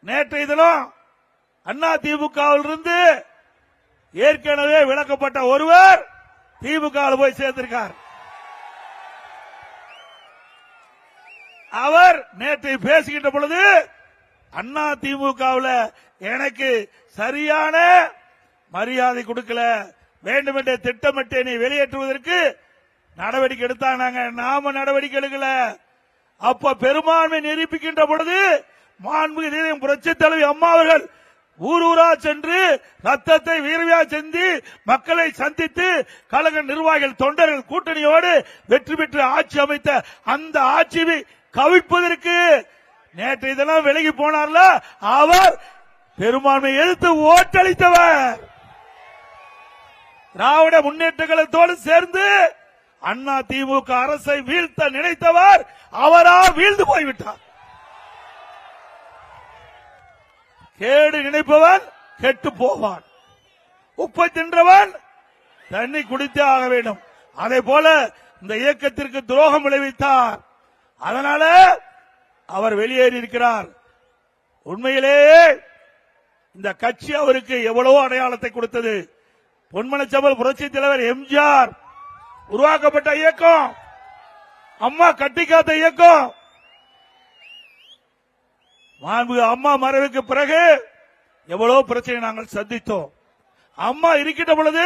நேற்றைய தினம் அண்ணா திமுகவிலிருந்து ஏற்கனவே விலக்கப்பட்ட ஒருவர் திமுக போய் சேர்ந்திருக்கார். அவர் நேற்று பேசுகின்ற பொழுது அண்ணா திமுகவில் எனக்கு சரியான மரியாதை கொடுக்கல, வேண்டுமென்றே திட்டமிட்டு நீ வெளியேற்றுவதற்கு நடவடிக்கை எடுத்தாங்க. நாம நடவடிக்கை எடுக்கல. அப்ப பெரும்பான்மை நிரூபிக்கின்ற பொழுது மாண்புமிகு புரட்சி தலைவி அம்மா அவர்கள் ஊர் ஊரா சென்று ரத்தத்தை வீரவியா செஞ்சு மக்களை சந்தித்து கழக நிர்வாகிகள் தொண்டர்கள் கூட்டணியோடு வெற்றி பெற்று ஆட்சி அமைத்த அந்த ஆட்சியை கவிழ்ப்பதற்கு நேற்று இதெல்லாம் விலகி போனார்ல, அவர் பெரும்பான்மை எதிர்த்து ஓட்டளித்தவர். திராவிட முன்னேற்ற கழகத்தோடு சேர்ந்து அண்ணா திமுக அரசை வீழ்த்த நினைத்தவர் அவரா வீழ்ந்து போய்விட்டார். கேடு நினைப்பவன் கெட்டு போவான், உப்பை தின்றவன் தண்ணி குடித்தே ஆக வேண்டும். அதே போல இந்த இயக்கத்திற்கு துரோகம் விளைவித்தார். அதனால அவர் வெளியேறி இருக்கிறார். உண்மையிலேயே இந்த கட்சி அவருக்கு எவ்வளவோ அடையாளத்தை கொடுத்தது. பொன்மனச்செம்மல் புரட்சி தலைவர் எம்ஜிஆர் உருவாக்கப்பட்ட இயக்கம், அம்மா கட்டிக்காத்த இயக்கம். அம்மா மறைவுக்கு பிறகு எவ்வளவு பிரச்சனை நாங்கள் சந்தித்தோம். அம்மா இருக்கின்ற பொழுது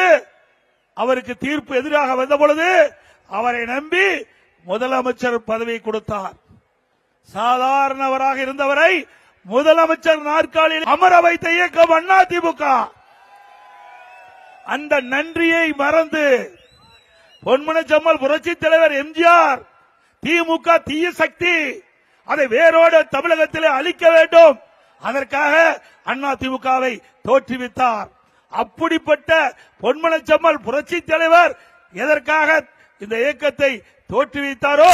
அவருக்கு தீர்ப்பு எதிராக வந்த பொழுது அவரை நம்பி முதலமைச்சர் பதவி கொடுத்தார். சாதாரணவராக இருந்தவரை முதலமைச்சர் நாற்காலியில் அமர வைத்த இயக்கம் அண்ணா திமுக. அந்த நன்றியை மறந்து பொன்மனச்செம்மல் புரட்சி தலைவர் எம்ஜிஆர் திமுக தீய சக்தி, அதை வேரோடு தமிழகத்திலே அழிக்க வேண்டும், அதற்காக அண்ணா திமுகவை தோற்றுவித்தார். அப்படிப்பட்ட பொன்மனச்செம்மல் புரட்சி தலைவர் எதற்காக இந்த இயக்கத்தை தோற்றுவித்தாரோ,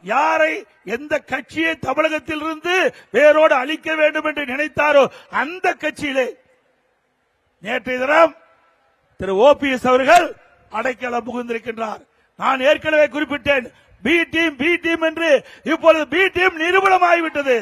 யாரை எந்த கட்சியை தமிழகத்தில் இருந்து வேரோடு அழிக்க வேண்டும் என்று நினைத்தாரோ அந்த கட்சியிலே நேற்றைய தினம் திரு ஓபிஎஸ் அவர்கள் அடைக்கலம் புகுந்திருக்கின்றார். நான் ஏற்கனவே குறிப்பிட்டேன், பி டீம் என்று. இப்பொழுது பி டீம் நிரூபணமாகிவிட்டது.